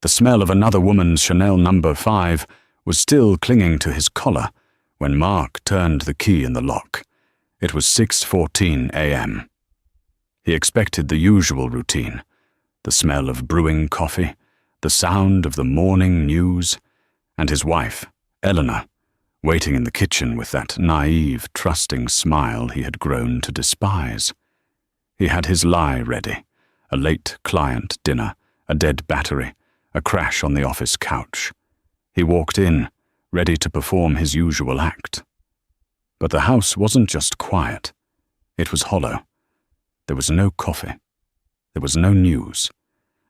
The smell of another woman's Chanel No. 5 was still clinging to his collar when Mark turned the key in the lock. It was 6:14 a.m. He expected the usual routine, the smell of brewing coffee, the sound of the morning news, and his wife, Eleanor, waiting in the kitchen with that naive, trusting smile he had grown to despise. He had his lie ready, a late client dinner, a dead battery, a crash on the office couch. He walked in, ready to perform his usual act. But the house wasn't just quiet. It was hollow. There was no coffee. There was no news.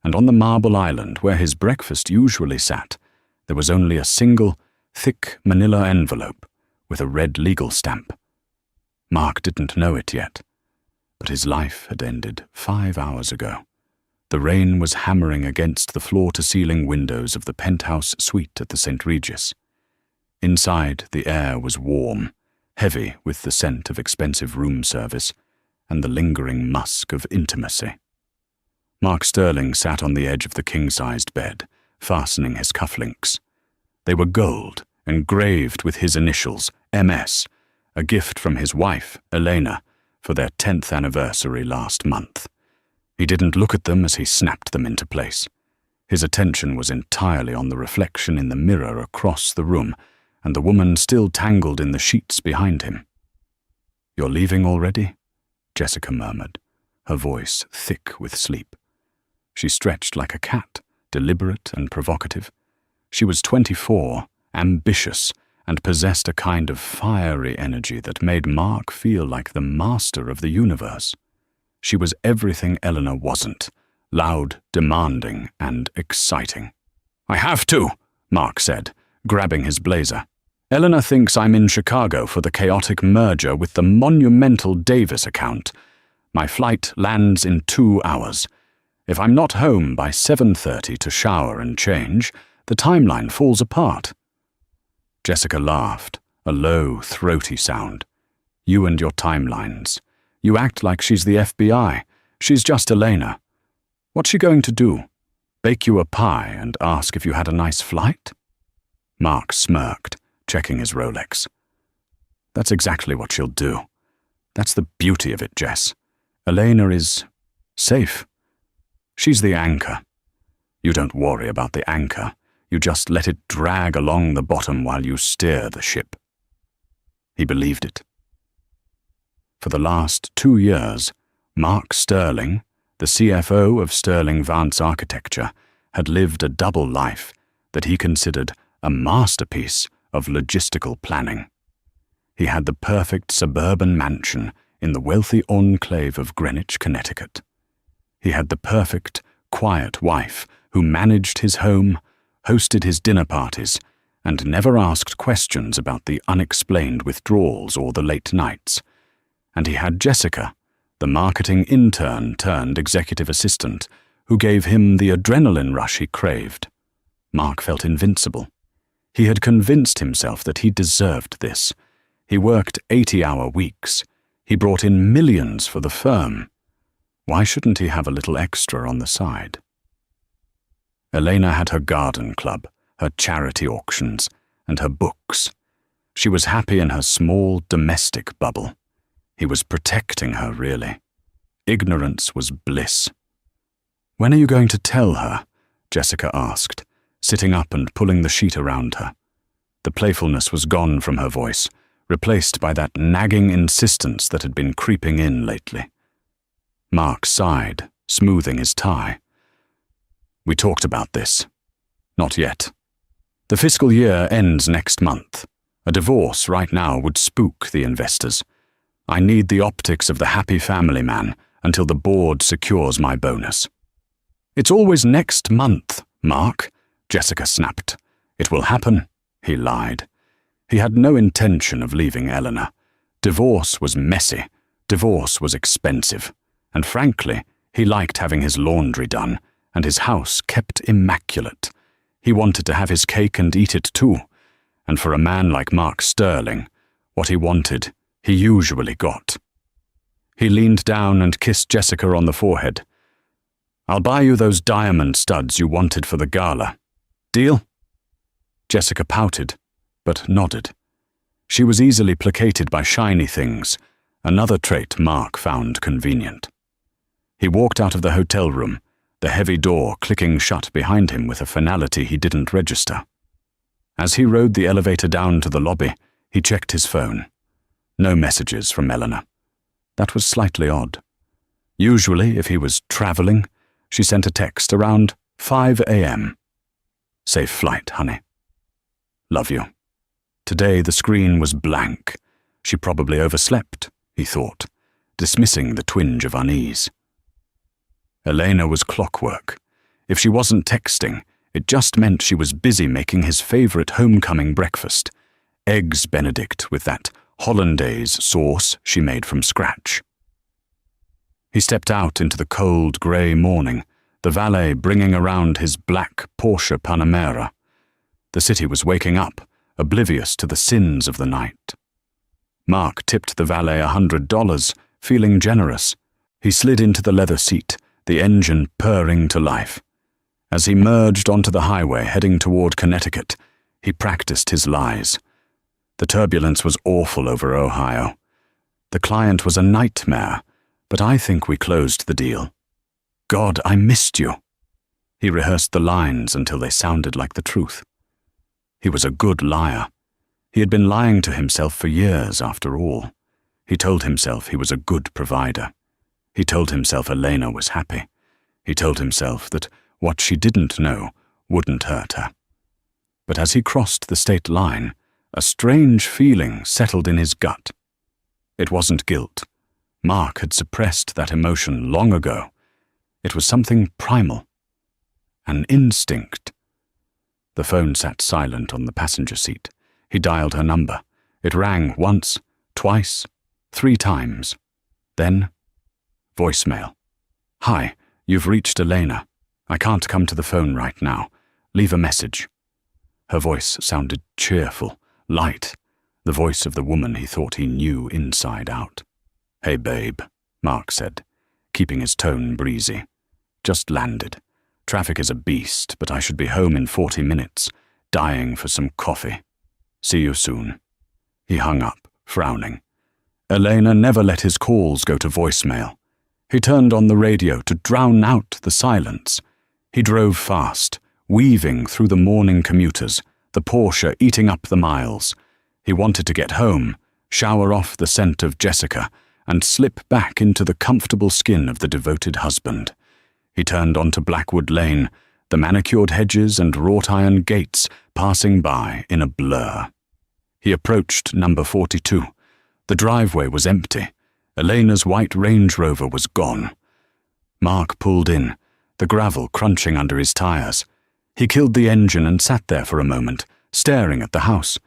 And on the marble island where his breakfast usually sat, there was only a single, thick manila envelope with a red legal stamp. Mark didn't know it yet, but his life had ended 5 hours ago. The rain was hammering against the floor-to-ceiling windows of the penthouse suite at the St. Regis. Inside, the air was warm, heavy with the scent of expensive room service and the lingering musk of intimacy. Mark Sterling sat on the edge of the king-sized bed, fastening his cufflinks. They were gold, engraved with his initials, MS, a gift from his wife, Elena, for their 10th anniversary last month. He didn't look at them as he snapped them into place. His attention was entirely on the reflection in the mirror across the room, and the woman still tangled in the sheets behind him. "You're leaving already?" Jessica murmured, her voice thick with sleep. She stretched like a cat, deliberate and provocative. She was 24, ambitious, and possessed a kind of fiery energy that made Mark feel like the master of the universe. She was everything Eleanor wasn't, loud, demanding, and exciting. "I have to," Mark said, grabbing his blazer. "Eleanor thinks I'm in Chicago for the chaotic merger with the monumental Davis account. My flight lands in 2 hours. If I'm not home by 7:30 to shower and change, the timeline falls apart." Jessica laughed, a low, throaty sound. "You and your timelines. You act like she's the FBI. She's just Elena. What's she going to do? Bake you a pie and ask if you had a nice flight?" Mark smirked, checking his Rolex. "That's exactly what she'll do. That's the beauty of it, Jess. Elena is safe. She's the anchor. You don't worry about the anchor. You just let it drag along the bottom while you steer the ship." He believed it. For the last 2 years, Mark Sterling, the CFO of Sterling Vance Architecture, had lived a double life that he considered a masterpiece of logistical planning. He had the perfect suburban mansion in the wealthy enclave of Greenwich, Connecticut. He had the perfect, quiet wife who managed his home, hosted his dinner parties, and never asked questions about the unexplained withdrawals or the late nights. And he had Jessica, the marketing intern turned executive assistant, who gave him the adrenaline rush he craved. Mark felt invincible. He had convinced himself that he deserved this. He worked 80-hour weeks. He brought in millions for the firm. Why shouldn't he have a little extra on the side? Elena had her garden club, her charity auctions, and her books. She was happy in her small domestic bubble. He was protecting her, really. Ignorance was bliss. "When are you going to tell her?" Jessica asked, sitting up and pulling the sheet around her. The playfulness was gone from her voice, replaced by that nagging insistence that had been creeping in lately. Mark sighed, smoothing his tie. "We talked about this. Not yet. The fiscal year ends next month. A divorce right now would spook the investors. I need the optics of the happy family man until the board secures my bonus." "It's always next month, Mark," Jessica snapped. "It will happen," he lied. He had no intention of leaving Eleanor. Divorce was messy. Divorce was expensive. And frankly, he liked having his laundry done and his house kept immaculate. He wanted to have his cake and eat it too. And for a man like Mark Sterling, what he wanted, he usually got. He leaned down and kissed Jessica on the forehead. I'll buy you those diamond studs you wanted for the gala. Deal?" Jessica pouted, but nodded. She was easily placated by shiny things, another trait Mark found convenient. He walked out of the hotel room, the heavy door clicking shut behind him with a finality he didn't register. As he rode the elevator down to the lobby, he checked his phone. No messages from Eleanor. That was slightly odd. Usually, if he was traveling, she sent a text around 5 a.m. "Safe flight, honey. Love you." Today the screen was blank. She probably overslept, he thought, dismissing the twinge of unease. Elena was clockwork. If she wasn't texting, it just meant she was busy making his favorite homecoming breakfast, Eggs Benedict with that hollandaise sauce she made from scratch. He stepped out into the cold grey morning, the valet bringing around his black Porsche Panamera. The city was waking up, oblivious to the sins of the night. Mark tipped the valet $100, feeling generous. He slid into the leather seat, the engine purring to life. As he merged onto the highway heading toward Connecticut, he practiced his lies. The turbulence was awful over Ohio. The client was a nightmare, but I think we closed the deal. God, I missed you. He rehearsed the lines until they sounded like the truth. He was a good liar. He had been lying to himself for years, after all. He told himself he was a good provider. He told himself Elena was happy. He told himself that what she didn't know wouldn't hurt her. But as he crossed the state line, a strange feeling settled in his gut. It wasn't guilt. Mark had suppressed that emotion long ago. It was something primal. An instinct. The phone sat silent on the passenger seat. He dialed her number. It rang once, twice, 3 times. Then, voicemail. "Hi, you've reached Elena. I can't come to the phone right now. Leave a message." Her voice sounded cheerful, light, the voice of the woman he thought he knew inside out. "Hey, babe," Mark said, keeping his tone breezy. "Just landed. Traffic is a beast, but I should be home in 40 minutes, dying for some coffee. See you soon." He hung up, frowning. Elena never let his calls go to voicemail. He turned on the radio to drown out the silence. He drove fast, weaving through the morning commuters, the Porsche eating up the miles. He wanted to get home, shower off the scent of Jessica, and slip back into the comfortable skin of the devoted husband. He turned onto Blackwood Lane, the manicured hedges and wrought-iron gates passing by in a blur. He approached number 42. The driveway was empty. Elena's white Range Rover was gone. Mark pulled in, the gravel crunching under his tires. He killed the engine and sat there for a moment, staring at the house.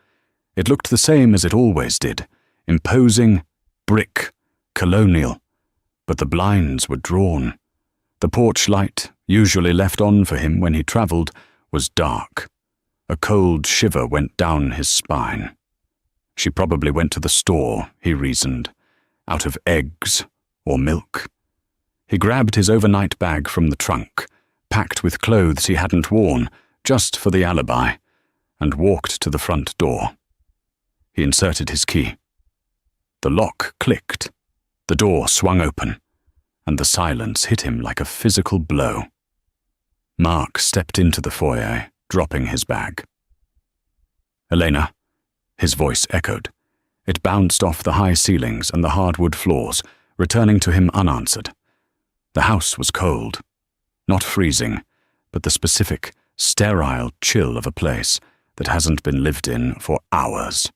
It looked the same as it always did, imposing, brick, colonial. But the blinds were drawn. The porch light, usually left on for him when he travelled, was dark. A cold shiver went down his spine. She probably went to the store, he reasoned, out of eggs or milk. He grabbed his overnight bag from the trunk, packed with clothes he hadn't worn, just for the alibi, and walked to the front door. He inserted his key. The lock clicked. The door swung open, and the silence hit him like a physical blow. Mark stepped into the foyer, dropping his bag. "Elena," his voice echoed. It bounced off the high ceilings and the hardwood floors, returning to him unanswered. The house was cold. Not freezing, but the specific, sterile chill of a place that hasn't been lived in for hours.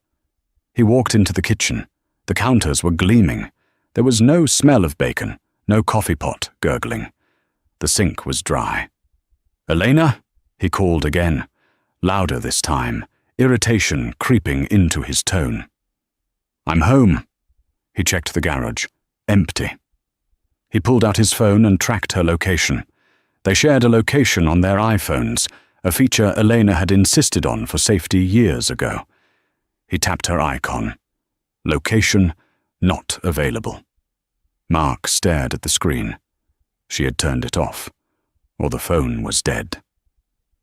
He walked into the kitchen. The counters were gleaming. There was no smell of bacon, no coffee pot gurgling. The sink was dry. "Elena?" he called again, louder this time, irritation creeping into his tone. "I'm home." He checked the garage. Empty. He pulled out his phone and tracked her location. They shared a location on their iPhones, a feature Elena had insisted on for safety years ago. He tapped her icon. Location not available. Mark stared at the screen. She had turned it off. or the phone was dead.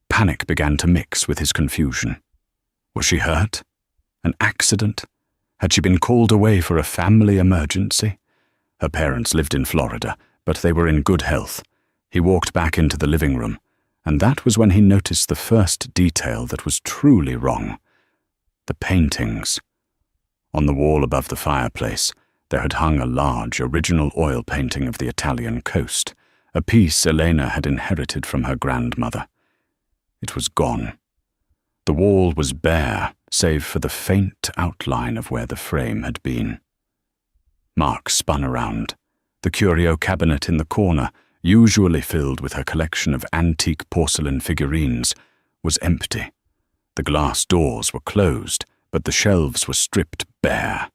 Panic began to mix with his confusion. Was she hurt? An accident? Had she been called away for a family emergency? Her parents lived in Florida, but they were in good health. He walked back into the living room, and that was when he noticed the first detail that was truly wrong. The paintings. On the wall above the fireplace, there had hung a large original oil painting of the Italian coast, a piece Elena had inherited from her grandmother. It was gone. The wall was bare, save for the faint outline of where the frame had been. Mark spun around. The curio cabinet in the corner, usually filled with her collection of antique porcelain figurines, was empty. The glass doors were closed, but the shelves were stripped bare.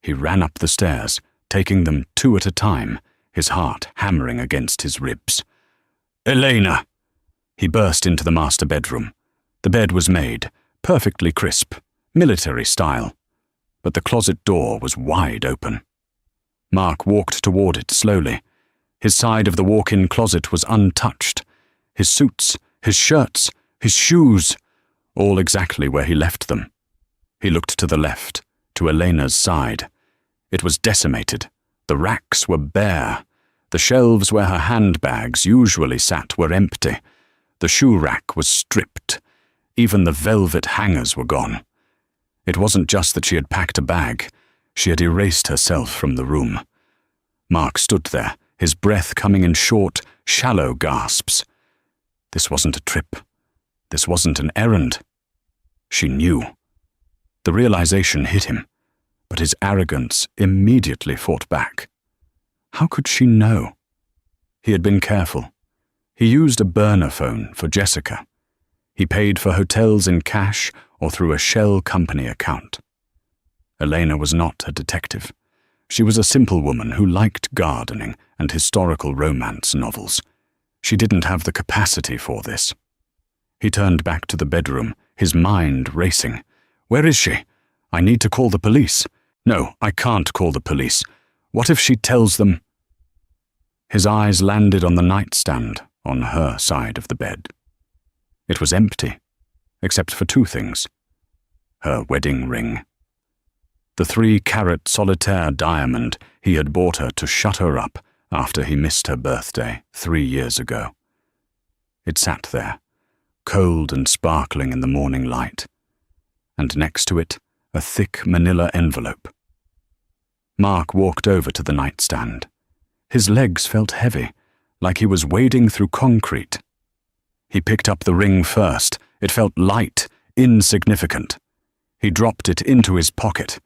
He ran up the stairs, taking them 2 at a time, his heart hammering against his ribs. "Elena!" He burst into the master bedroom. The bed was made, perfectly crisp, military style, but the closet door was wide open. Mark walked toward it slowly. His side of the walk-in closet was untouched. His suits, his shirts, his shoes, all exactly where he left them. He looked to the left, to Elena's side. It was decimated. The racks were bare. The shelves where her handbags usually sat were empty. The shoe rack was stripped. Even the velvet hangers were gone. It wasn't just that she had packed a bag. She had erased herself from the room. Mark stood there, his breath coming in short, shallow gasps. This wasn't a trip. This wasn't an errand. She knew. The realization hit him, but his arrogance immediately fought back. How could she know? He had been careful. He used a burner phone for Jessica. He paid for hotels in cash or through a shell company account. Elena was not a detective. She was a simple woman who liked gardening and historical romance novels. She didn't have the capacity for this. He turned back to the bedroom, his mind racing. Where is she? I need to call the police. No, I can't call the police. What if she tells them? His eyes landed on the nightstand on her side of the bed. It was empty, except for 2 things. Her wedding ring. The 3-carat solitaire diamond he had bought her to shut her up after he missed her birthday 3 years ago. It sat there, cold and sparkling in the morning light, and next to it, a thick manila envelope. Mark walked over to the nightstand. His legs felt heavy, like he was wading through concrete. He picked up the ring first. It felt light, insignificant. He dropped it into his pocket.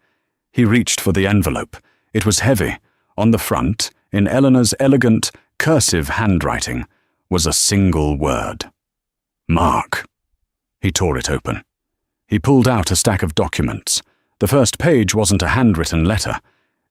He reached for the envelope. It was heavy. On the front, in Eleanor's elegant, cursive handwriting, was a single word. Mark. He tore it open. He pulled out a stack of documents. The first page wasn't a handwritten letter.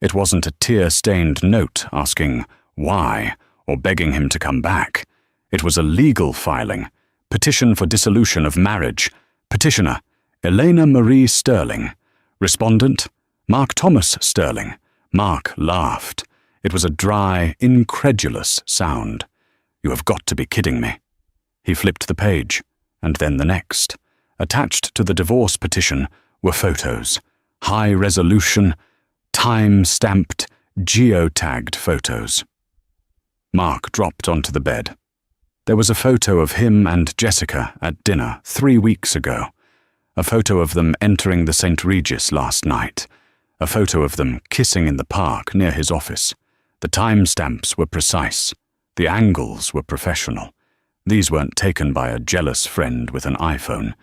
It wasn't a tear-stained note asking why or begging him to come back. It was a legal filing. Petition for dissolution of marriage. Petitioner, Elena Marie Sterling. Respondent, Mark Thomas Sterling. Mark laughed. It was a dry, incredulous sound. You have got to be kidding me. He flipped the page, and then the next. Attached to the divorce petition were photos. High-resolution, time-stamped, geotagged photos. Mark dropped onto the bed. There was a photo of him and Jessica at dinner 3 weeks ago. A photo of them entering the St. Regis last night. A photo of them kissing in the park near his office. The timestamps were precise. The angles were professional. These weren't taken by a jealous friend with an iPhone.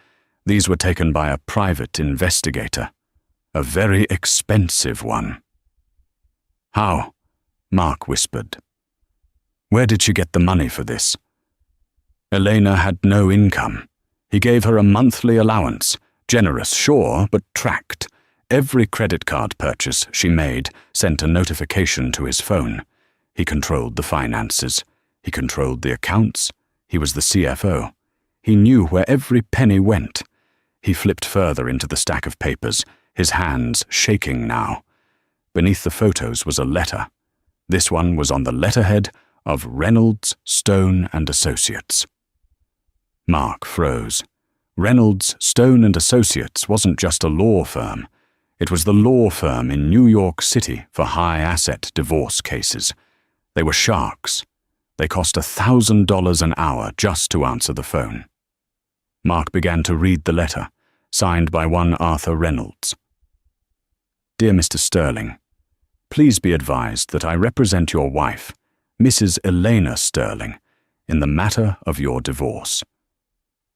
These were taken by a private investigator. A very expensive one. How? Mark whispered. Where did she get the money for this? Elena had no income. He gave her a monthly allowance, generous, sure, but tracked. Every credit card purchase she made sent a notification to his phone. He controlled the finances. He controlled the accounts. He was the CFO. He knew where every penny went. He flipped further into the stack of papers, his hands shaking now. Beneath the photos was a letter. This one was on the letterhead of Reynolds, Stone and Associates. Mark froze. Reynolds, Stone and Associates wasn't just a law firm. It was the law firm in New York City for high-asset divorce cases. They were sharks. They cost $1,000 an hour just to answer the phone. Mark began to read the letter, signed by one Arthur Reynolds. Dear Mr. Sterling, please be advised that I represent your wife, Mrs. Elena Sterling, in the matter of your divorce.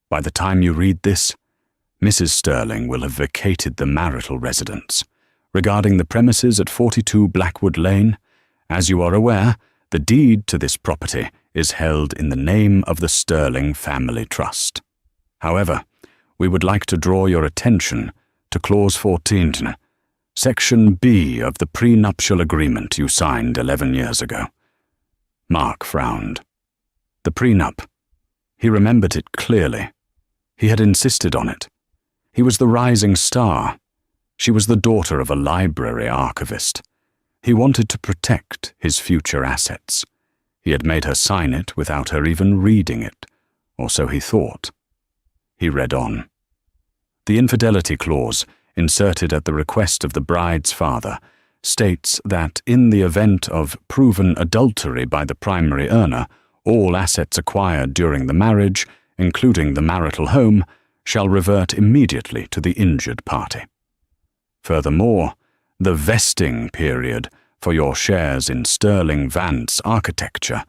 By the time you read this, Mrs. Sterling will have vacated the marital residence. Regarding the premises at 42 Blackwood Lane, as you are aware, the deed to this property is held in the name of the Sterling Family Trust. However, we would like to draw your attention to Clause 14, Section B of the prenuptial agreement you signed 11 years ago. Mark frowned. The prenup. He remembered it clearly. He had insisted on it. He was the rising star. She was the daughter of a library archivist. He wanted to protect his future assets. He had made her sign it without her even reading it, or so he thought. He read on. The infidelity clause, inserted at the request of the bride's father, states that in the event of proven adultery by the primary earner, all assets acquired during the marriage, including the marital home, shall revert immediately to the injured party. Furthermore, the vesting period for your shares in Sterling Vance Architecture,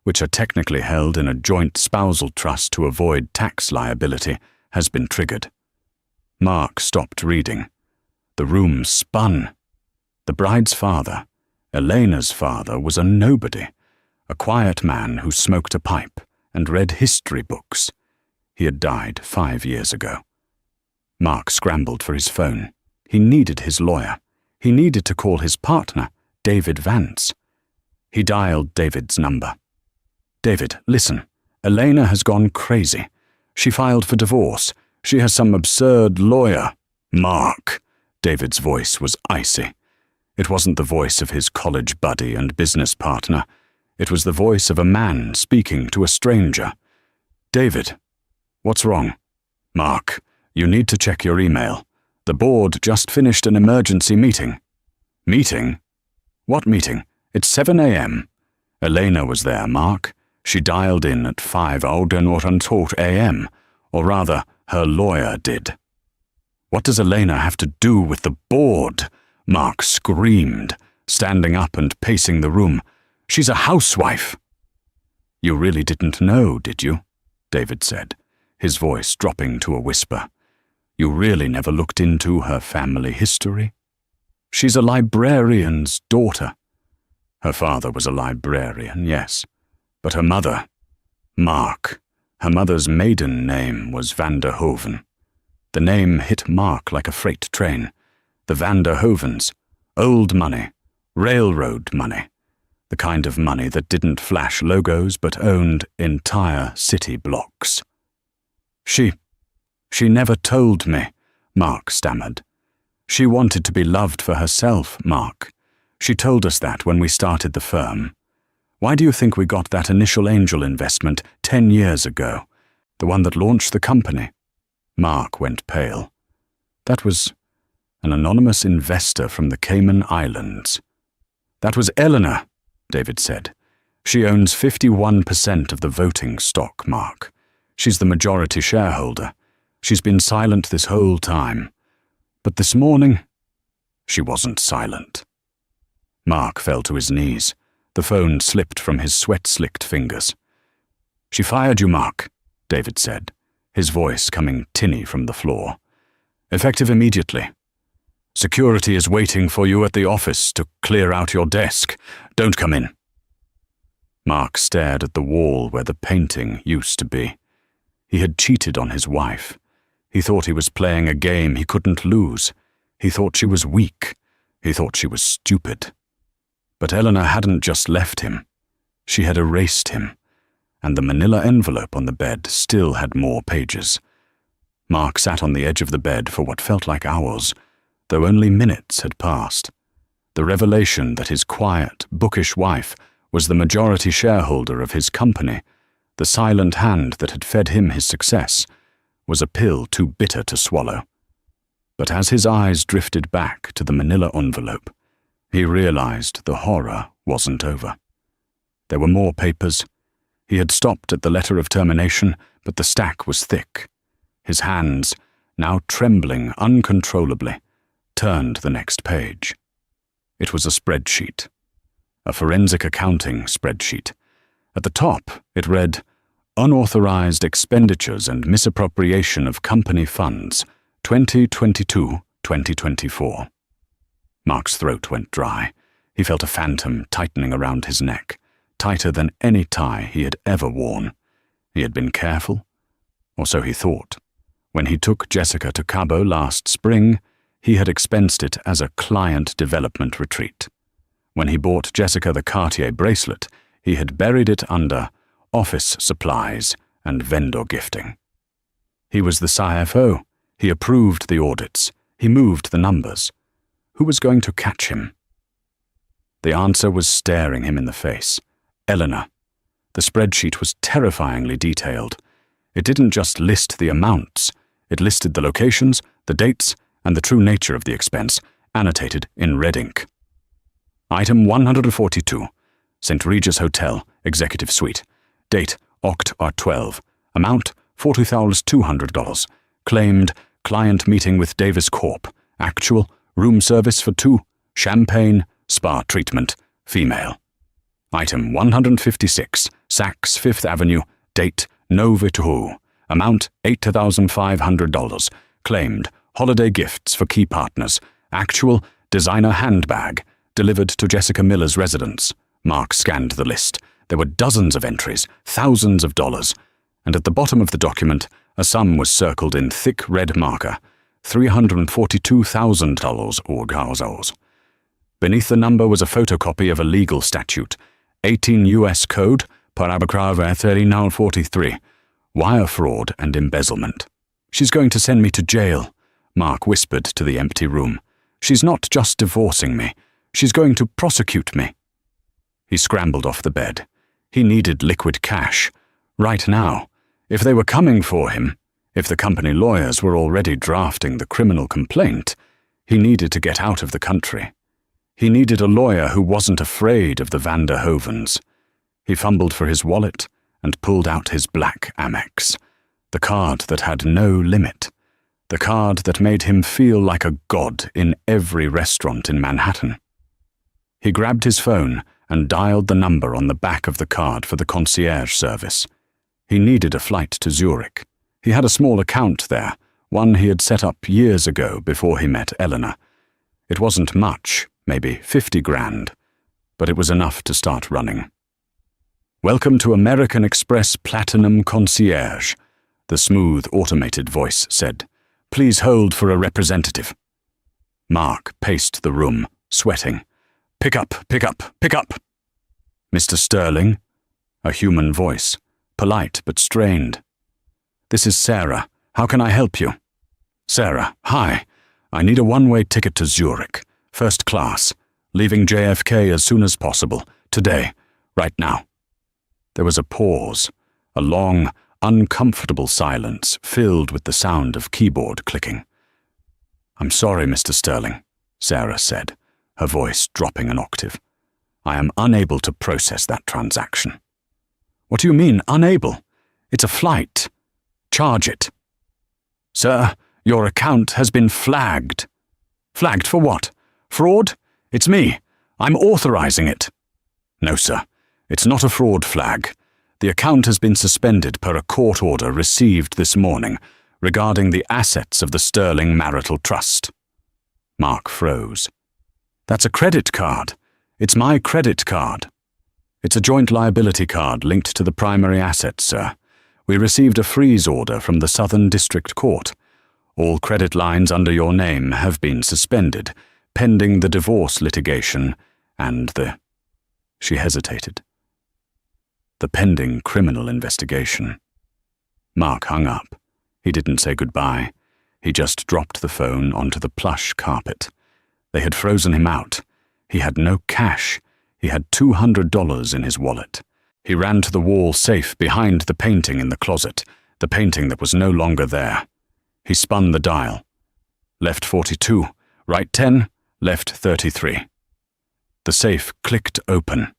which are technically held in a joint spousal trust to avoid tax liability, has been triggered. Mark stopped reading. The room spun. The bride's father, Elena's father, was a nobody, a quiet man who smoked a pipe and read history books. He had died 5 years ago. Mark scrambled for his phone. He needed his lawyer. He needed to call his partner, David Vance. He dialed David's number. David, listen. Elena has gone crazy. She filed for divorce. She has some absurd lawyer. Mark. David's voice was icy. It wasn't the voice of his college buddy and business partner. It was the voice of a man speaking to a stranger. David. What's wrong? Mark, you need to check your email. The board just finished an emergency meeting. Meeting? What meeting? It's 7 a.m. Elena was there, Mark. She dialed in at 5:12 a.m. Or rather, her lawyer did. What does Elena have to do with the board? Mark screamed, standing up and pacing the room. She's a housewife. You really didn't know, did you? David said, his voice dropping to a whisper. You really never looked into her family history? She's a librarian's daughter. Her father was a librarian, yes, but her mother, Mark, her mother's maiden name was Van der Hoven. The name hit Mark like a freight train. The Van der Hovens, old money, railroad money, the kind of money that didn't flash logos but owned entire city blocks. She never told me, Mark stammered. She wanted to be loved for herself, Mark. She told us that when we started the firm. Why do you think we got that initial angel investment 10 years ago? The one that launched the company? Mark went pale. That was an anonymous investor from the Cayman Islands. That was Eleanor, David said. She owns 51% of the voting stock, Mark. She's the majority shareholder. She's been silent this whole time. But this morning, she wasn't silent. Mark fell to his knees. The phone slipped from his sweat-slicked fingers. She fired you, Mark, David said, his voice coming tinny from the floor. Effective immediately. Security is waiting for you at the office to clear out your desk. Don't come in. Mark stared at the wall where the painting used to be. He had cheated on his wife. He thought he was playing a game he couldn't lose. He thought she was weak. He thought she was stupid. But Eleanor hadn't just left him. She had erased him, and the manila envelope on the bed still had more pages. Mark sat on the edge of the bed for what felt like hours, though only minutes had passed. The revelation that his quiet, bookish wife was the majority shareholder of his company. The silent hand that had fed him his success was a pill too bitter to swallow. But as his eyes drifted back to the manila envelope, he realized the horror wasn't over. There were more papers. He had stopped at the letter of termination, but the stack was thick. His hands, now trembling uncontrollably, turned the next page. It was a spreadsheet. A forensic accounting spreadsheet. At the top, it read, "Unauthorized expenditures and misappropriation of company funds, 2022-2024. Mark's throat went dry. He felt a phantom tightening around his neck, tighter than any tie he had ever worn. He had been careful, or so he thought. When he took Jessica to Cabo last spring, he had expensed it as a client development retreat. When he bought Jessica the Cartier bracelet, he had buried it under office supplies and vendor gifting. He was the CFO. He approved the audits. He moved the numbers. Who was going to catch him? The answer was staring him in the face. Eleanor. The spreadsheet was terrifyingly detailed. It didn't just list the amounts. It listed the locations, the dates, and the true nature of the expense, annotated in red ink. Item 142. St. Regis Hotel, Executive Suite. Date, Oct. 12. Amount, $40,200. Claimed, client meeting with Davis Corp. Actual, room service for 2. Champagne, spa treatment, female. Item 156. Saks, 5th Avenue. Date, Novitu. Amount, $8,500. Claimed, holiday gifts for key partners. Actual, designer handbag. Delivered to Jessica Miller's residence. Mark scanned the list. There were dozens of entries, thousands of dollars, and at the bottom of the document, a sum was circled in thick red marker, $342,000 or gazos. Beneath the number was a photocopy of a legal statute, 18 U.S. Code, paragraph 3943, wire fraud and embezzlement. "She's going to send me to jail," Mark whispered to the empty room. "She's not just divorcing me. She's going to prosecute me." He scrambled off the bed. He needed liquid cash. Right now. If they were coming for him, if the company lawyers were already drafting the criminal complaint, he needed to get out of the country. He needed a lawyer who wasn't afraid of the Van der Hovens. He fumbled for his wallet and pulled out his black Amex, the card that had no limit, the card that made him feel like a god in every restaurant in Manhattan. He grabbed his phone and dialed the number on the back of the card for the concierge service. He needed a flight to Zurich. He had a small account there, one he had set up years ago before he met Eleanor. It wasn't much, maybe 50 grand, but it was enough to start running. "Welcome to American Express Platinum Concierge," the smooth, automated voice said. "Please hold for a representative." Mark paced the room, sweating. "Pick up, pick up, pick up." "Mr. Sterling?" A human voice, polite but strained. "This is Sarah. How can I help you?" "Sarah, hi. I need a one-way ticket to Zurich. First class. Leaving JFK as soon as possible. Today. Right now." There was a pause, a long, uncomfortable silence filled with the sound of keyboard clicking. "I'm sorry, Mr. Sterling," Sarah said, her voice dropping an octave. "I am unable to process that transaction." "What do you mean, unable? It's a flight. Charge it." "Sir, your account has been flagged." "Flagged for what? Fraud? It's me. I'm authorizing it." "No, sir. It's not a fraud flag. The account has been suspended per a court order received this morning regarding the assets of the Sterling Marital Trust." Mark froze. "That's a credit card. It's my credit card." "It's a joint liability card linked to the primary assets, sir. We received a freeze order from the Southern District Court. All credit lines under your name have been suspended, pending the divorce litigation and the—" She hesitated. "The pending criminal investigation." Mark hung up. He didn't say goodbye. He just dropped the phone onto the plush carpet. They had frozen him out. He had no cash. He had $200 in his wallet. He ran to the wall safe behind the painting in the closet, the painting that was no longer there. He spun the dial. Left 42, right 10, left 33. The safe clicked open.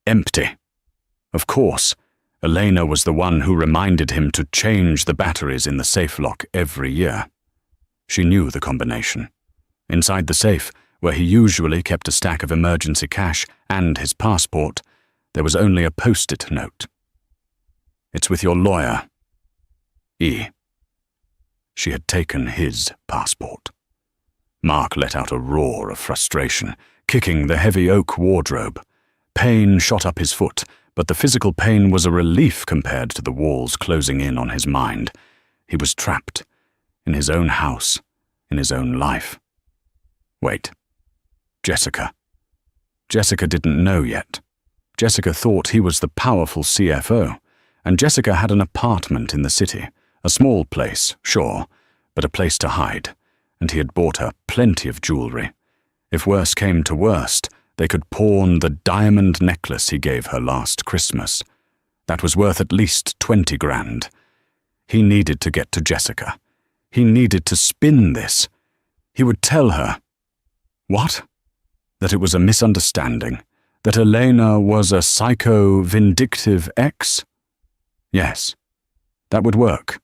Empty. Of course, Elena was the one who reminded him to change the batteries in the safe lock every year. She knew the combination. Inside the safe, where he usually kept a stack of emergency cash and his passport, there was only a post-it note. "It's with your lawyer. E." She had taken his passport. Mark let out a roar of frustration, kicking the heavy oak wardrobe. Pain shot up his foot, but the physical pain was a relief compared to the walls closing in on his mind. He was trapped, in his own house, in his own life. Wait. Jessica. Jessica didn't know yet. Jessica thought he was the powerful CFO, and Jessica had an apartment in the city, a small place, sure, but a place to hide, and he had bought her plenty of jewelry. If worse came to worst, they could pawn the diamond necklace he gave her last Christmas. That was worth at least 20 grand. He needed to get to Jessica. He needed to spin this. He would tell her. What? That it was a misunderstanding. That Elena was a psycho-vindictive ex? Yes, that would work.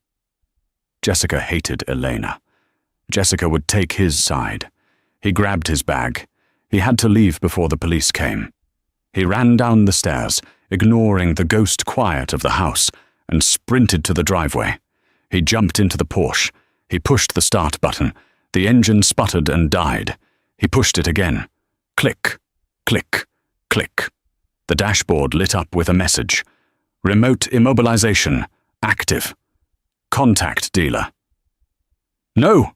Jessica hated Elena. Jessica would take his side. He grabbed his bag. He had to leave before the police came. He ran down the stairs, ignoring the ghost quiet of the house, and sprinted to the driveway. He jumped into the Porsche. He pushed the start button. The engine sputtered and died. He pushed it again. Click, click, click. The dashboard lit up with a message. Remote immobilization, active. Contact dealer. No!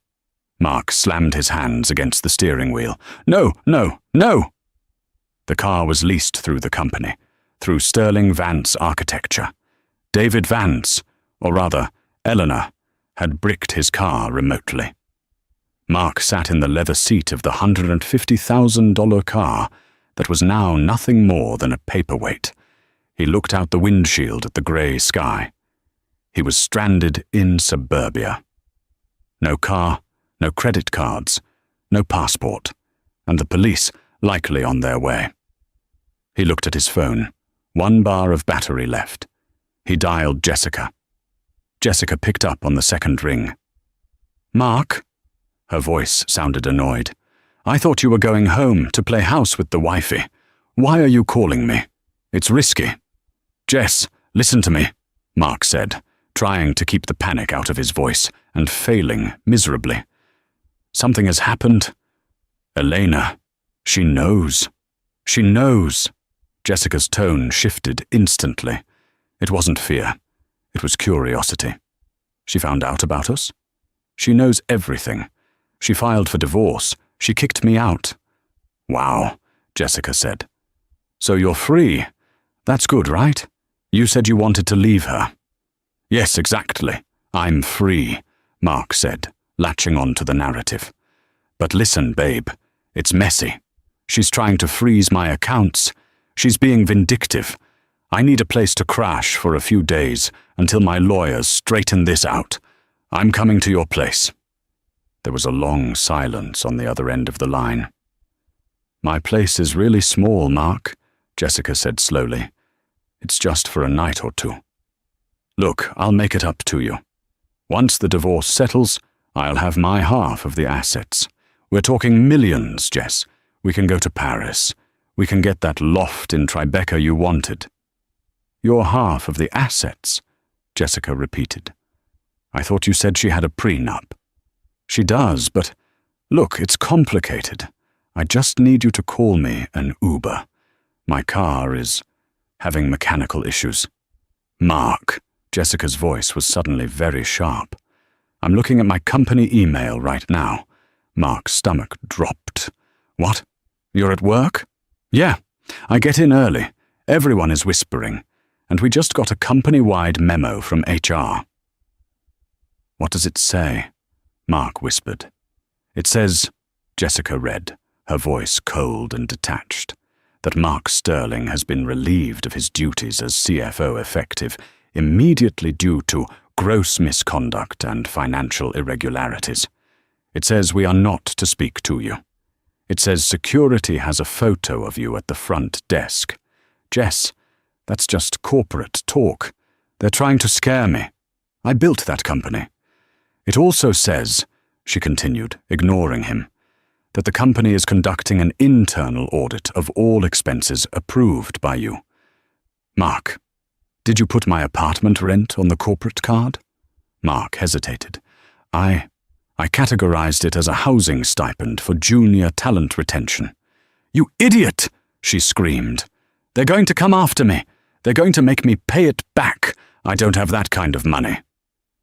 Mark slammed his hands against the steering wheel. No, no, no! The car was leased through the company, through Sterling Vance Architecture. David Vance, or rather, Eleanor, had bricked his car remotely. Mark sat in the leather seat of the $150,000 car that was now nothing more than a paperweight. He looked out the windshield at the grey sky. He was stranded in suburbia. No car, no credit cards, no passport, and the police likely on their way. He looked at his phone. 1 bar of battery left. He dialed Jessica. Jessica picked up on the second ring. "Mark?" Her voice sounded annoyed. "I thought you were going home to play house with the wifey. Why are you calling me? It's risky." "Jess, listen to me," Mark said, trying to keep the panic out of his voice and failing miserably. "Something has happened. Elena, she knows. She knows." Jessica's tone shifted instantly. It wasn't fear. It was curiosity. "She found out about us? She knows everything. She filed for divorce. She kicked me out." "Wow," Jessica said. "So you're free. That's good, right? You said you wanted to leave her." "Yes, exactly. I'm free," Mark said, latching on to the narrative. "But listen, babe, it's messy. She's trying to freeze my accounts. She's being vindictive. I need a place to crash for a few days until my lawyers straighten this out. I'm coming to your place." There was a long silence on the other end of the line. "My place is really small, Mark," Jessica said slowly. "It's just for a night or two. Look, I'll make it up to you. Once the divorce settles, I'll have my half of the assets. We're talking millions, Jess. We can go to Paris. We can get that loft in Tribeca you wanted." "Your half of the assets," Jessica repeated. "I thought you said she had a prenup." "She does, but look, it's complicated. I just need you to call me an Uber. My car is having mechanical issues." "Mark," Jessica's voice was suddenly very sharp. "I'm looking at my company email right now." Mark's stomach dropped. "What? You're at work?" "Yeah, I get in early. Everyone is whispering. And we just got a company-wide memo from HR." "What does it say?" Mark whispered. "It says," Jessica read, her voice cold and detached, that Mark Sterling has been relieved of his duties as CFO effective immediately due to gross misconduct and financial irregularities. It says we are not to speak to you. It says security has a photo of you at the front desk. Jess, that's just corporate talk. They're trying to scare me. I built that company. It also says, she continued, ignoring him, that the company is conducting an internal audit of all expenses approved by you. Mark, did you put my apartment rent on the corporate card? Mark hesitated. I categorized it as a housing stipend for junior talent retention. You idiot, she screamed. They're going to come after me. They're going to make me pay it back. I don't have that kind of money.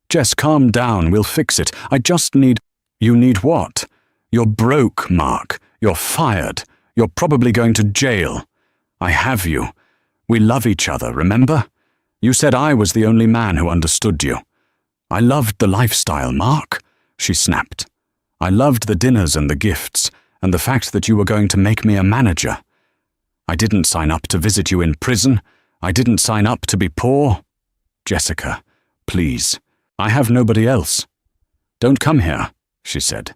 Jess, calm down. We'll fix it. I just need... You need what? You're broke, Mark. You're fired. You're probably going to jail. I have you. We love each other, remember? You said I was the only man who understood you. I loved the lifestyle, Mark, she snapped. I loved the dinners and the gifts, and the fact that you were going to make me a manager. I didn't sign up to visit you in prison. I didn't sign up to be poor. Jessica, please. I have nobody else. Don't come here, she said.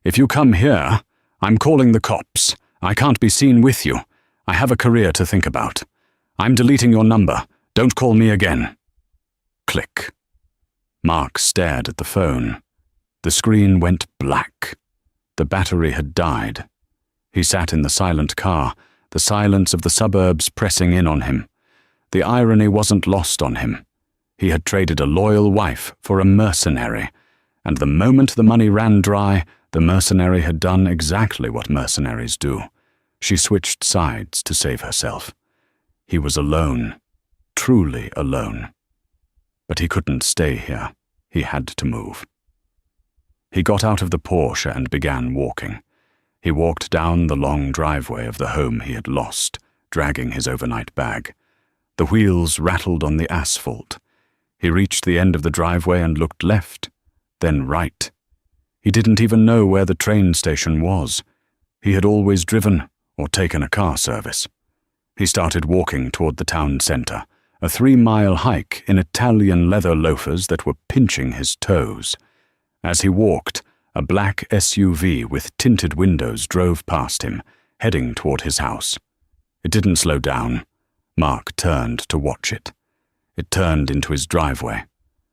If you come here, I'm calling the cops. I can't be seen with you. I have a career to think about. I'm deleting your number. Don't call me again. Click. Mark stared at the phone. The screen went black. The battery had died. He sat in the silent car, the silence of the suburbs pressing in on him. The irony wasn't lost on him. He had traded a loyal wife for a mercenary, and the moment the money ran dry, the mercenary had done exactly what mercenaries do. She switched sides to save herself. He was alone, truly alone. But he couldn't stay here. He had to move. He got out of the Porsche and began walking. He walked down the long driveway of the home he had lost, dragging his overnight bag. The wheels rattled on the asphalt. He reached the end of the driveway and looked left, then right. He didn't even know where the train station was. He had always driven or taken a car service. He started walking toward the town center, a 3-mile hike in Italian leather loafers that were pinching his toes. As he walked, a black SUV with tinted windows drove past him, heading toward his house. It didn't slow down. Mark turned to watch it. It turned into his driveway.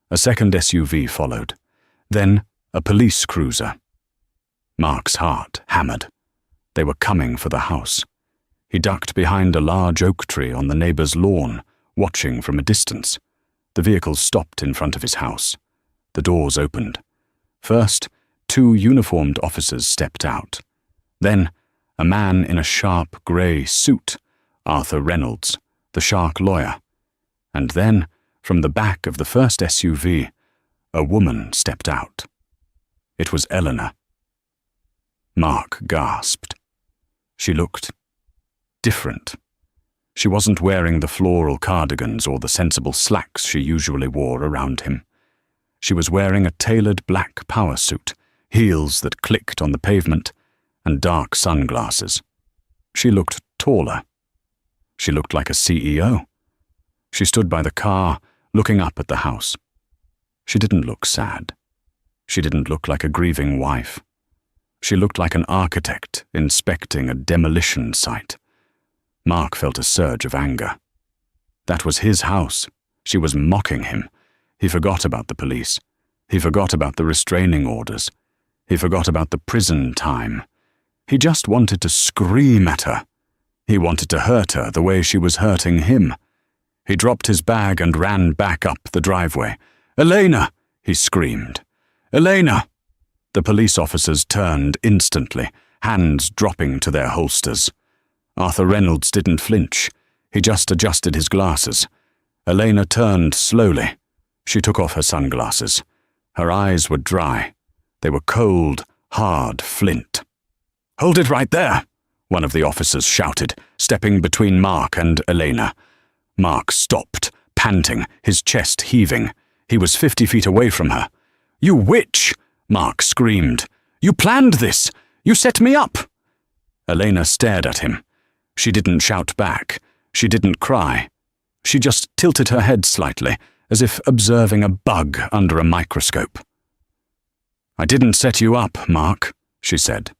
A second SUV followed. Then a police cruiser. Mark's heart hammered. They were coming for the house. He ducked behind a large oak tree on the neighbor's lawn, watching from a distance. The vehicle stopped in front of his house. The doors opened. First, 2 uniformed officers stepped out. Then, a man in a sharp grey suit, Arthur Reynolds, the shark lawyer. And then, from the back of the first SUV, a woman stepped out. It was Eleanor. Mark gasped. She looked different. She wasn't wearing the floral cardigans or the sensible slacks she usually wore around him. She was wearing a tailored black power suit, heels that clicked on the pavement, and dark sunglasses. She looked taller. She looked like a CEO. She stood by the car, looking up at the house. She didn't look sad. She didn't look like a grieving wife. She looked like an architect inspecting a demolition site. Mark felt a surge of anger. That was his house. She was mocking him. He forgot about the police. He forgot about the restraining orders. He forgot about the prison time. He just wanted to scream at her. He wanted to hurt her the way she was hurting him. He dropped his bag and ran back up the driveway. "Elena!" he screamed. "Elena!" The police officers turned instantly, hands dropping to their holsters. Arthur Reynolds didn't flinch. He just adjusted his glasses. Elena turned slowly. She took off her sunglasses. Her eyes were dry. They were cold, hard flint. "Hold it right there!" one of the officers shouted, stepping between Mark and Elena. Mark stopped, panting, his chest heaving. He was 50 feet away from her. "You witch!" Mark screamed. "You planned this! You set me up!" Elena stared at him. She didn't shout back. She didn't cry. She just tilted her head slightly, as if observing a bug under a microscope. "I didn't set you up, Mark," she said.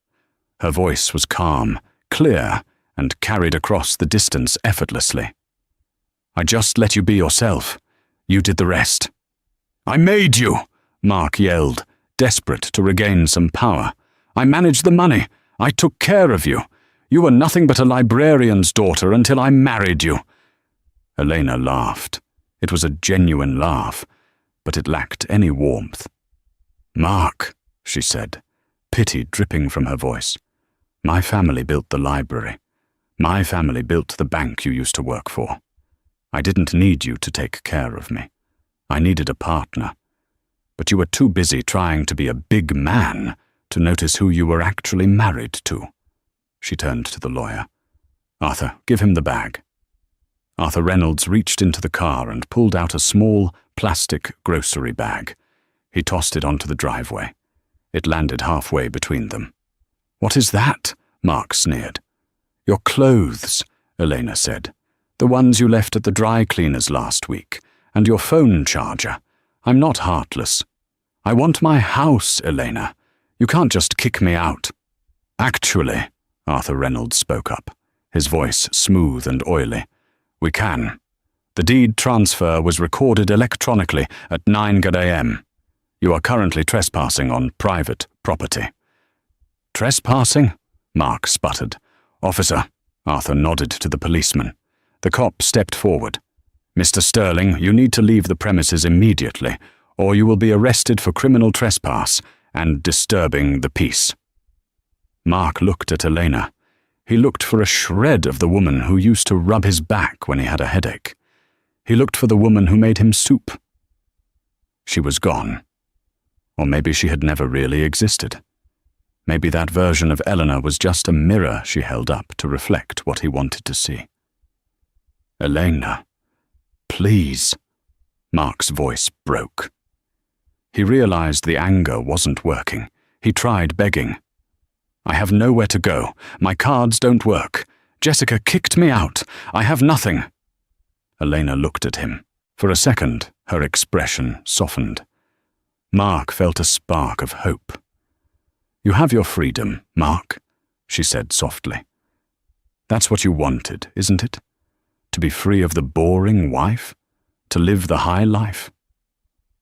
Her voice was calm, clear, and carried across the distance effortlessly. "I just let you be yourself. You did the rest." "I made you!" Mark yelled, desperate to regain some power. "I managed the money. I took care of you. You were nothing but a librarian's daughter until I married you." Elena laughed. It was a genuine laugh, but it lacked any warmth. "Mark," she said, pity dripping from her voice. "My family built the library. My family built the bank you used to work for. I didn't need you to take care of me. I needed a partner. But you were too busy trying to be a big man to notice who you were actually married to." She turned to the lawyer. "Arthur, give him the bag." Arthur Reynolds reached into the car and pulled out a small, plastic grocery bag. He tossed it onto the driveway. It landed halfway between them. "What is that?" Mark sneered. "Your clothes," Elena said. "The ones you left at the dry cleaners last week, and your phone charger. I'm not heartless. I want my house, Elena. You can't just kick me out." "Actually," Arthur Reynolds spoke up, his voice smooth and oily, "we can. The deed transfer was recorded electronically at 9 a.m. You are currently trespassing on private property." "Trespassing?" Mark sputtered. "Officer," Arthur nodded to the policeman. The cop stepped forward. "Mr. Sterling, you need to leave the premises immediately, or you will be arrested for criminal trespass and disturbing the peace." Mark looked at Elena. He looked for a shred of the woman who used to rub his back when he had a headache. He looked for the woman who made him soup. She was gone. Or maybe she had never really existed. Maybe that version of Eleanor was just a mirror she held up to reflect what he wanted to see. "Elena, please." Mark's voice broke. He realized the anger wasn't working. He tried begging. "I have nowhere to go. My cards don't work. Jessica kicked me out. I have nothing." Elena looked at him. For a second, her expression softened. Mark felt a spark of hope. "You have your freedom, Mark," she said softly. "That's what you wanted, isn't it? To be free of the boring wife? To live the high life?"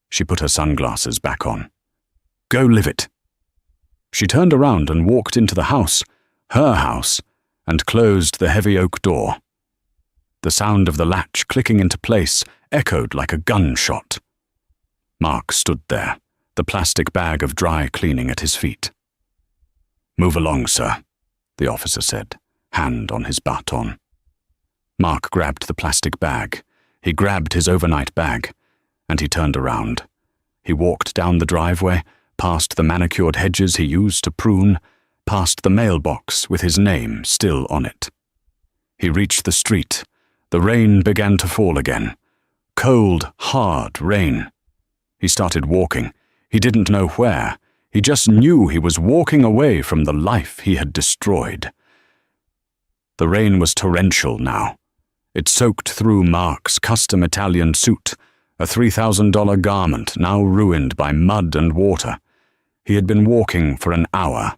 She put her sunglasses back on. "Go live it." She turned around and walked into the house, her house, and closed the heavy oak door. The sound of the latch clicking into place echoed like a gunshot. Mark stood there, the plastic bag of dry cleaning at his feet. "Move along, sir," the officer said, hand on his baton. Mark grabbed the plastic bag. He grabbed his overnight bag, and he turned around. He walked down the driveway, past the manicured hedges he used to prune, past the mailbox with his name still on it. He reached the street. The rain began to fall again. Cold, hard rain. He started walking. He didn't know where. He just knew he was walking away from the life he had destroyed. The rain was torrential now. It soaked through Mark's custom Italian suit, a $3,000 garment now ruined by mud and water. He had been walking for an hour.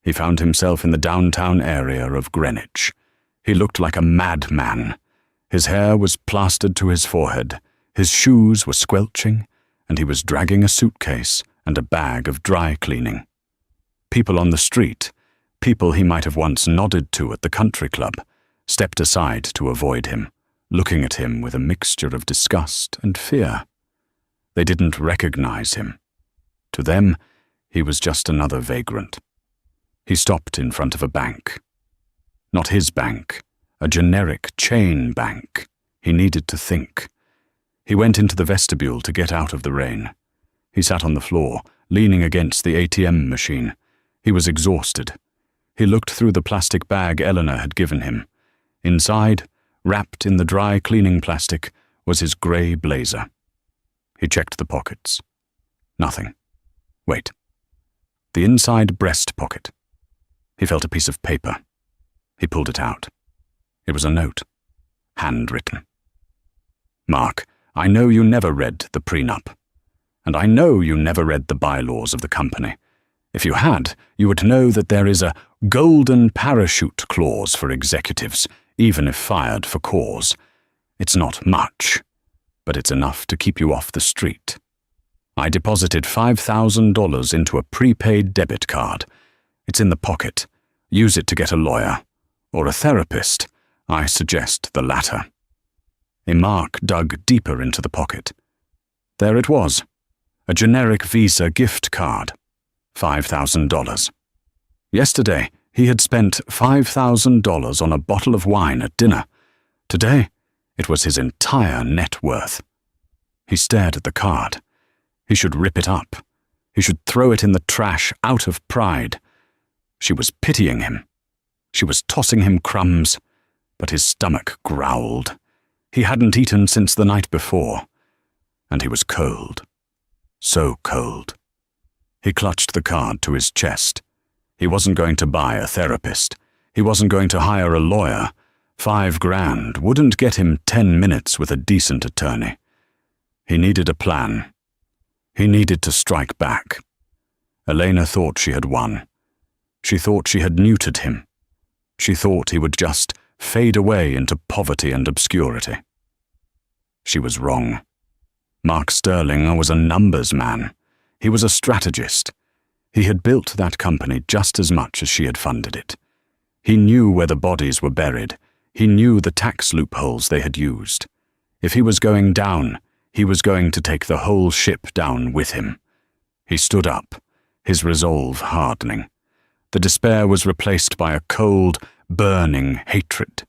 He found himself in the downtown area of Greenwich. He looked like a madman. His hair was plastered to his forehead, his shoes were squelching, and he was dragging a suitcase and a bag of dry cleaning. People on the street, people he might have once nodded to at the country club, stepped aside to avoid him, looking at him with a mixture of disgust and fear. They didn't recognize him. To them, he was just another vagrant. He stopped in front of a bank. Not his bank, a generic chain bank. He needed to think. He went into the vestibule to get out of the rain. He sat on the floor, leaning against the ATM machine. He was exhausted. He looked through the plastic bag Eleanor had given him. Inside, wrapped in the dry cleaning plastic, was his grey blazer. He checked the pockets. Nothing. Wait. The inside breast pocket. He felt a piece of paper. He pulled it out. It was a note, handwritten. Mark, I know you never read the prenup. And I know you never read the bylaws of the company. If you had, you would know that there is a golden parachute clause for executives, even if fired for cause. It's not much, but it's enough to keep you off the street. I deposited $5,000 into a prepaid debit card. It's in the pocket. Use it to get a lawyer. Or a therapist. I suggest the latter. Mark dug deeper into the pocket. There it was. A generic Visa gift card. $5,000. Yesterday, he had spent $5,000 on a bottle of wine at dinner. Today, it was his entire net worth. He stared at the card. He should rip it up. He should throw it in the trash out of pride. She was pitying him. She was tossing him crumbs, but his stomach growled. He hadn't eaten since the night before, and he was cold. So cold. He clutched the card to his chest. He wasn't going to buy a therapist. He wasn't going to hire a lawyer. $5,000 wouldn't get him 10 minutes with a decent attorney. He needed a plan. He needed to strike back. Elena thought she had won. She thought she had neutered him. She thought he would just fade away into poverty and obscurity. She was wrong. Mark Sterling was a numbers man. He was a strategist. He had built that company just as much as she had funded it. He knew where the bodies were buried. He knew the tax loopholes they had used. If he was going down, he was going to take the whole ship down with him. He stood up, his resolve hardening. The despair was replaced by a cold, burning hatred.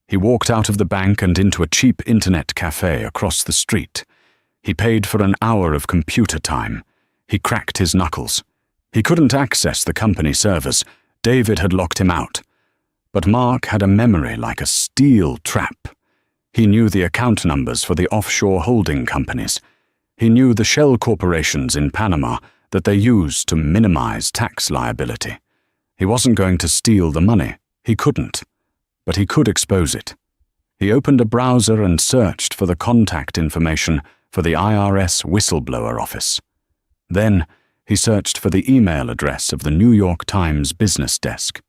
He walked out of the bank and into a cheap internet cafe across the street. He paid for an hour of computer time. He cracked his knuckles. He couldn't access the company servers. David had locked him out. But Mark had a memory like a steel trap. He knew the account numbers for the offshore holding companies. He knew the shell corporations in Panama that they used to minimize tax liability. He wasn't going to steal the money. He couldn't. But he could expose it. He opened a browser and searched for the contact information for the IRS whistleblower office. Then, he searched for the email address of the New York Times business desk.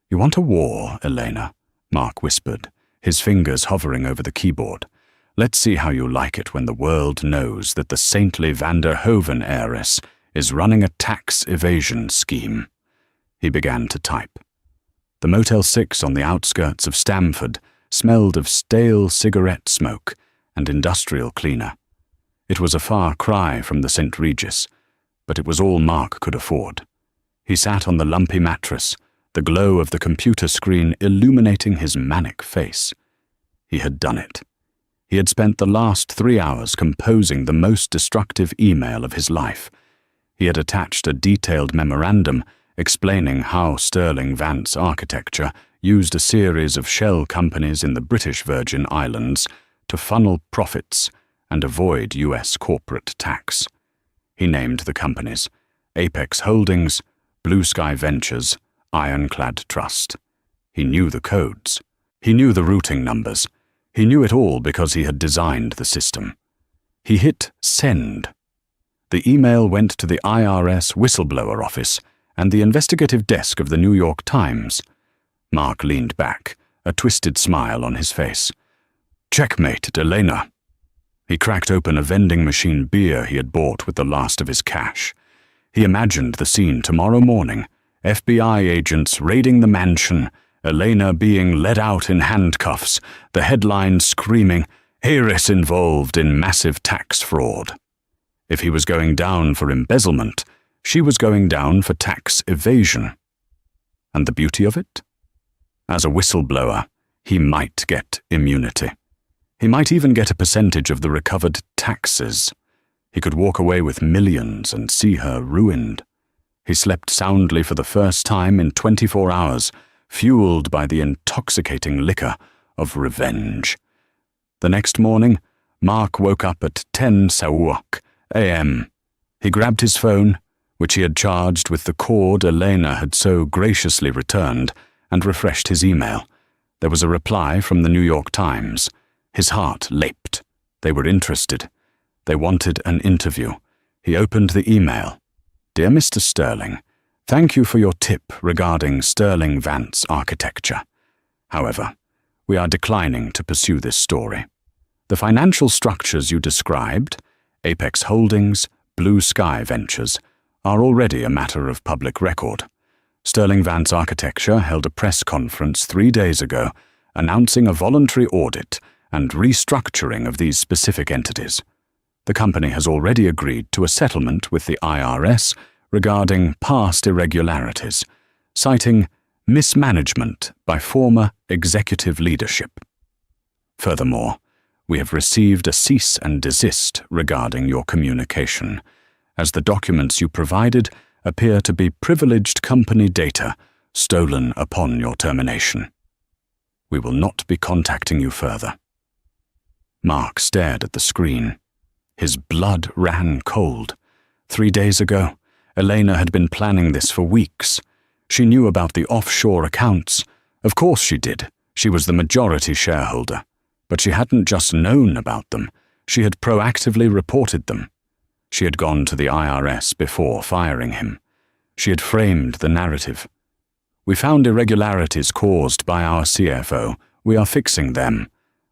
"You want a war, Elena?" Mark whispered, his fingers hovering over the keyboard. "Let's see how you like it when the world knows that the saintly Van der Hoeven heiress is running a tax evasion scheme." He began to type. The Motel 6 on the outskirts of Stamford smelled of stale cigarette smoke and industrial cleaner. It was a far cry from the St. Regis, but it was all Mark could afford. He sat on the lumpy mattress, the glow of the computer screen illuminating his manic face. He had done it. He had spent the last 3 hours composing the most destructive email of his life. He had attached a detailed memorandum explaining how Sterling Vance Architecture used a series of shell companies in the British Virgin Islands to funnel profits and avoid U.S. corporate tax. He named the companies Apex Holdings, Blue Sky Ventures, Ironclad Trust. He knew the codes. He knew the routing numbers. He knew it all because he had designed the system. He hit send. The email went to the IRS whistleblower office and the investigative desk of the New York Times. Mark leaned back, a twisted smile on his face. "Checkmate, Elena." He cracked open a vending machine beer he had bought with the last of his cash. He imagined the scene tomorrow morning, FBI agents raiding the mansion, Elena being led out in handcuffs, the headline screaming, "Heiress involved in massive tax fraud." If he was going down for embezzlement, she was going down for tax evasion. And the beauty of it? As a whistleblower, he might get immunity. He might even get a percentage of the recovered taxes. He could walk away with millions and see her ruined. He slept soundly for the first time in 24 hours, fueled by the intoxicating liquor of revenge. The next morning, Mark woke up at 10 a.m. He grabbed his phone, which he had charged with the cord Elena had so graciously returned, and refreshed his email. There was a reply from the New York Times. His heart leapt. They were interested. They wanted an interview. He opened the email. "Dear Mr. Sterling, thank you for your tip regarding Sterling Vance architecture. However, we are declining to pursue this story. The financial structures you described, Apex Holdings, Blue Sky Ventures, are already a matter of public record. Sterling Vance Architecture held a press conference 3 days ago announcing a voluntary audit and restructuring of these specific entities. The company has already agreed to a settlement with the IRS regarding past irregularities, citing mismanagement by former executive leadership. Furthermore, we have received a cease and desist regarding your communication, as the documents you provided appear to be privileged company data stolen upon your termination. We will not be contacting you further." Mark stared at the screen. His blood ran cold. 3 days ago, Elena had been planning this for weeks. She knew about the offshore accounts. Of course she did. She was the majority shareholder. But she hadn't just known about them. She had proactively reported them. She had gone to the IRS before firing him. She had framed the narrative. "We found irregularities caused by our CFO. We are fixing them,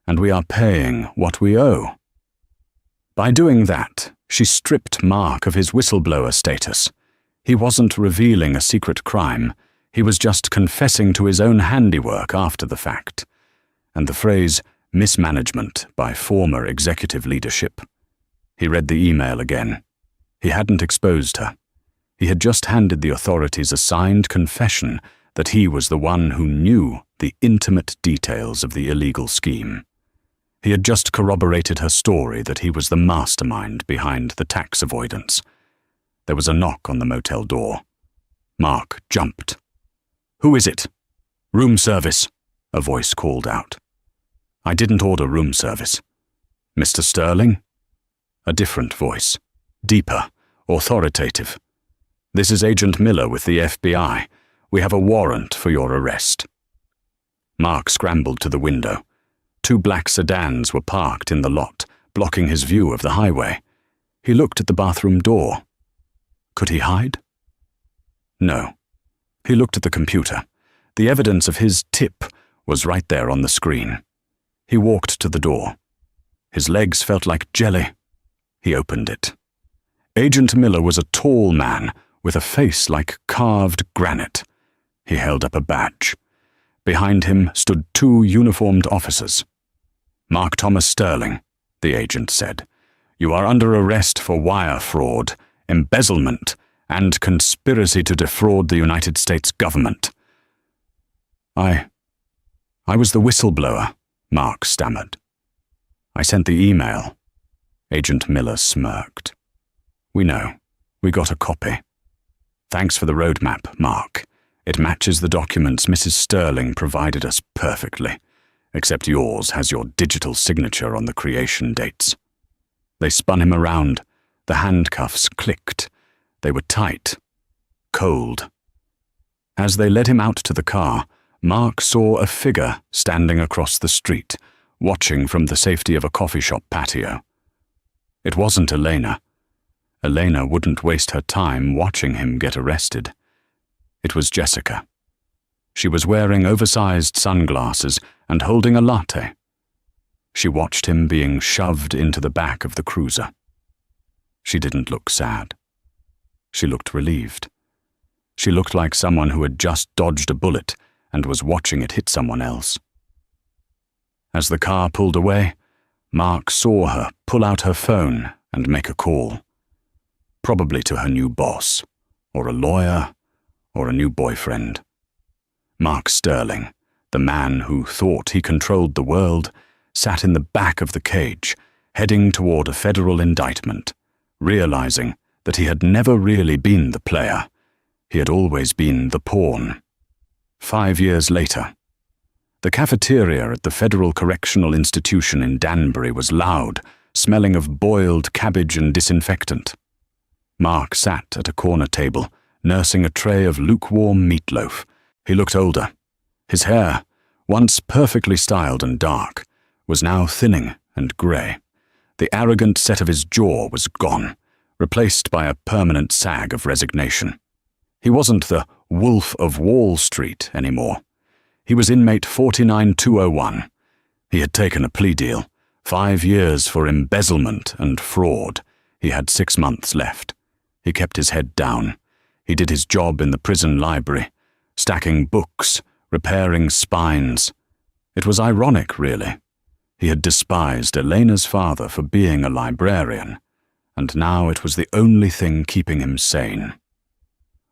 and we are paying what we owe." By doing that, she stripped Mark of his whistleblower status. He wasn't revealing a secret crime. He was just confessing to his own handiwork after the fact. And the phrase, mismanagement by former executive leadership. He read the email again. He hadn't exposed her. He had just handed the authorities a signed confession that he was the one who knew the intimate details of the illegal scheme. He had just corroborated her story that he was the mastermind behind the tax avoidance. There was a knock on the motel door. Mark jumped. "Who is it?" "Room service," a voice called out. "I didn't order room service." "Mr. Sterling?" A different voice, deeper, authoritative. "This is Agent Miller with the FBI. We have a warrant for your arrest." Mark scrambled to the window. 2 black sedans were parked in the lot, blocking his view of the highway. He looked at the bathroom door. Could he hide? No. He looked at the computer. The evidence of his tip was right there on the screen. He walked to the door. His legs felt like jelly. He opened it. Agent Miller was a tall man with a face like carved granite. He held up a badge. Behind him stood 2 uniformed officers. "Mark Thomas Sterling," the agent said. "You are under arrest for wire fraud, embezzlement, and conspiracy to defraud the United States government." I was the whistleblower," Mark stammered. "I sent the email." Agent Miller smirked. "We know. We got a copy. Thanks for the roadmap, Mark. It matches the documents Mrs. Sterling provided us perfectly, except yours has your digital signature on the creation dates." They spun him around. The handcuffs clicked. They were tight, cold. As they led him out to the car, Mark saw a figure standing across the street, watching from the safety of a coffee shop patio. It wasn't Elena. Elena wouldn't waste her time watching him get arrested. It was Jessica. She was wearing oversized sunglasses and holding a latte. She watched him being shoved into the back of the cruiser. She didn't look sad. She looked relieved. She looked like someone who had just dodged a bullet and was watching it hit someone else. As the car pulled away, Mark saw her pull out her phone and make a call. Probably to her new boss, or a lawyer, or a new boyfriend. Mark Sterling, the man who thought he controlled the world, sat in the back of the cage, heading toward a federal indictment, realizing that he had never really been the player. He had always been the pawn. 5 years later, the cafeteria at the Federal Correctional Institution in Danbury was loud, smelling of boiled cabbage and disinfectant. Mark sat at a corner table, nursing a tray of lukewarm meatloaf. He looked older. His hair, once perfectly styled and dark, was now thinning and grey. The arrogant set of his jaw was gone, replaced by a permanent sag of resignation. He wasn't the Wolf of Wall Street anymore. He was inmate 49201. He had taken a plea deal, 5 years for embezzlement and fraud. He had 6 months left. He kept his head down. He did his job in the prison library, stacking books, repairing spines. It was ironic, really. He had despised Elena's father for being a librarian, and now it was the only thing keeping him sane.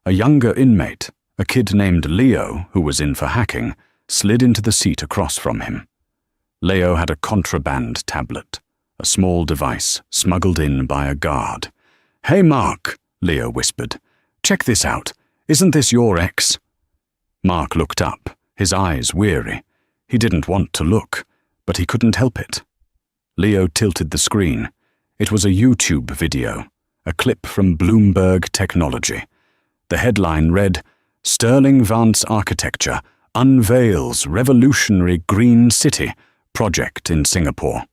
A younger inmate, a kid named Leo, who was in for hacking, slid into the seat across from him. Leo had a contraband tablet, a small device smuggled in by a guard. "Hey, Mark," Leo whispered. "Check this out. Isn't this your ex?" Mark looked up, his eyes weary. He didn't want to look, but he couldn't help it. Leo tilted the screen. It was a YouTube video, a clip from Bloomberg Technology. The headline read, "Sterling Vance Architecture Unveils Revolutionary Green City Project in Singapore."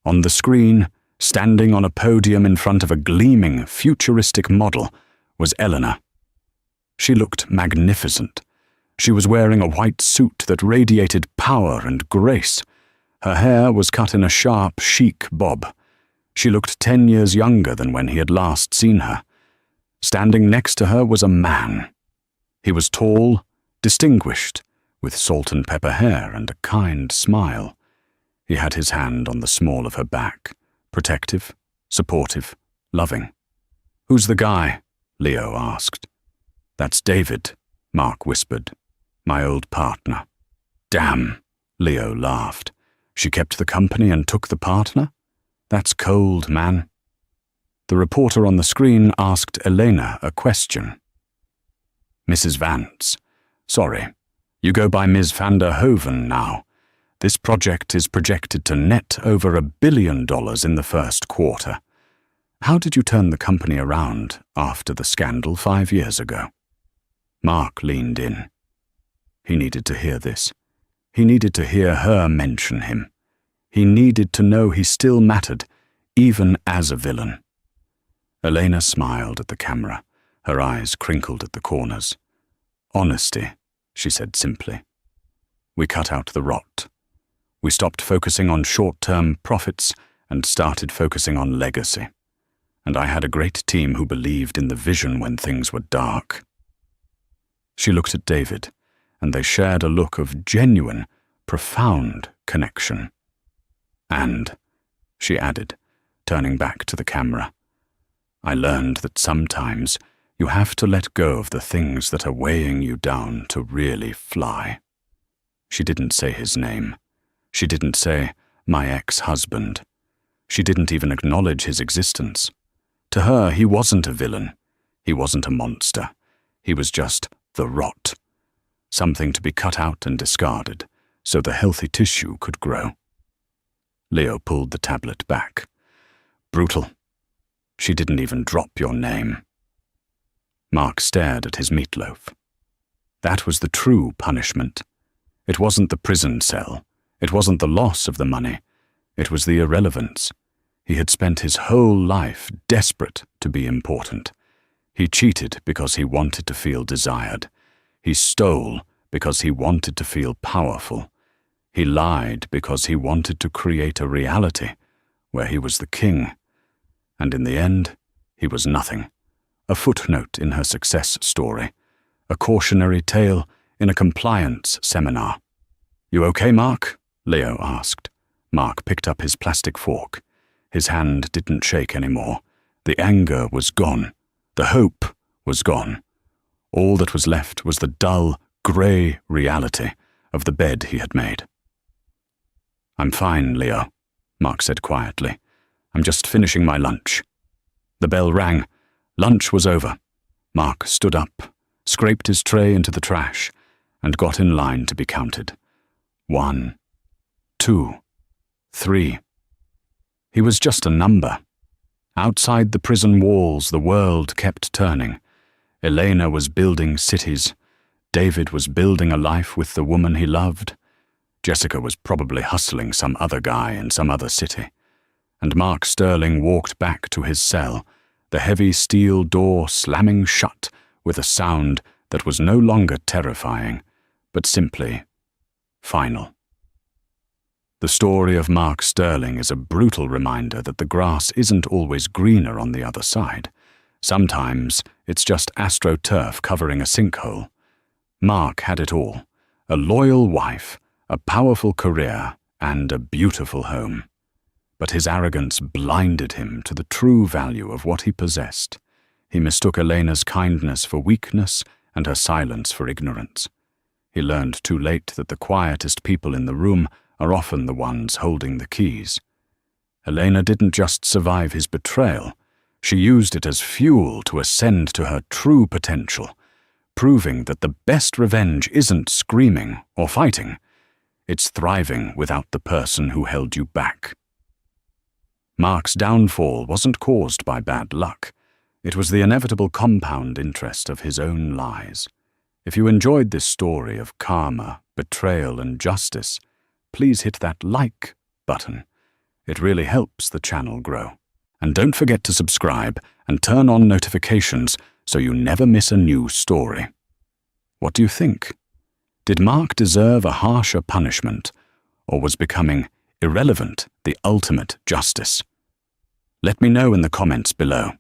On the screen, standing on a podium in front of a gleaming, futuristic model, was Eleanor. She looked magnificent. She was wearing a white suit that radiated power and grace. Her hair was cut in a sharp, chic bob. She looked 10 years younger than when he had last seen her. Standing next to her was a man. He was tall, distinguished, with salt and pepper hair and a kind smile. He had his hand on the small of her back, protective, supportive, loving. "Who's the guy?" Leo asked. "That's David," Mark whispered. "My old partner." "Damn," Leo laughed. "She kept the company and took the partner? That's cold, man." The reporter on the screen asked Elena a question. "Mrs. Vance, sorry, you go by Ms. van der Hoven now. This project is projected to net over $1 billion in the first quarter. How did you turn the company around after the scandal 5 years ago?" Mark leaned in. He needed to hear this. He needed to hear her mention him. He needed to know he still mattered, even as a villain. Elena smiled at the camera, her eyes crinkled at the corners. "Honesty," she said simply. "We cut out the rot. We stopped focusing on short-term profits and started focusing on legacy. And I had a great team who believed in the vision when things were dark." She looked at David, and they shared a look of genuine, profound connection. "And," she added, turning back to the camera, "I learned that sometimes you have to let go of the things that are weighing you down to really fly." She didn't say his name. She didn't say, "my ex-husband." She didn't even acknowledge his existence. To her, he wasn't a villain. He wasn't a monster. He was just the rot. Something to be cut out and discarded, so the healthy tissue could grow. Leo pulled the tablet back. "Brutal. She didn't even drop your name." Mark stared at his meatloaf. That was the true punishment. It wasn't the prison cell. It wasn't the loss of the money. It was the irrelevance. He had spent his whole life desperate to be important. He cheated because he wanted to feel desired. He stole because he wanted to feel powerful. He lied because he wanted to create a reality where he was the king. And in the end, he was nothing. A footnote in her success story. A cautionary tale in a compliance seminar. "You okay, Mark?" Leo asked. Mark picked up his plastic fork. His hand didn't shake anymore. The anger was gone. The hope was gone. All that was left was the dull, grey reality of the bed he had made. "I'm fine, Leo," Mark said quietly. "I'm just finishing my lunch." The bell rang. Lunch was over. Mark stood up, scraped his tray into the trash, and got in line to be counted. 1, 2, 3. He was just a number. Outside the prison walls, the world kept turning. Elena was building cities. David was building a life with the woman he loved. Jessica was probably hustling some other guy in some other city. And Mark Sterling walked back to his cell, the heavy steel door slamming shut with a sound that was no longer terrifying, but simply final. The story of Mark Sterling is a brutal reminder that the grass isn't always greener on the other side. Sometimes it's just astroturf covering a sinkhole. Mark had it all: a loyal wife, a powerful career, and a beautiful home. But his arrogance blinded him to the true value of what he possessed. He mistook Elena's kindness for weakness and her silence for ignorance. He learned too late that the quietest people in the room are often the ones holding the keys. Elena didn't just survive his betrayal, she used it as fuel to ascend to her true potential, proving that the best revenge isn't screaming or fighting, it's thriving without the person who held you back. Mark's downfall wasn't caused by bad luck. It was the inevitable compound interest of his own lies. If you enjoyed this story of karma, betrayal, and justice, please hit that like button. It really helps the channel grow. And don't forget to subscribe and turn on notifications so you never miss a new story. What do you think? Did Mark deserve a harsher punishment, or was becoming irrelevant the ultimate justice? Let me know in the comments below.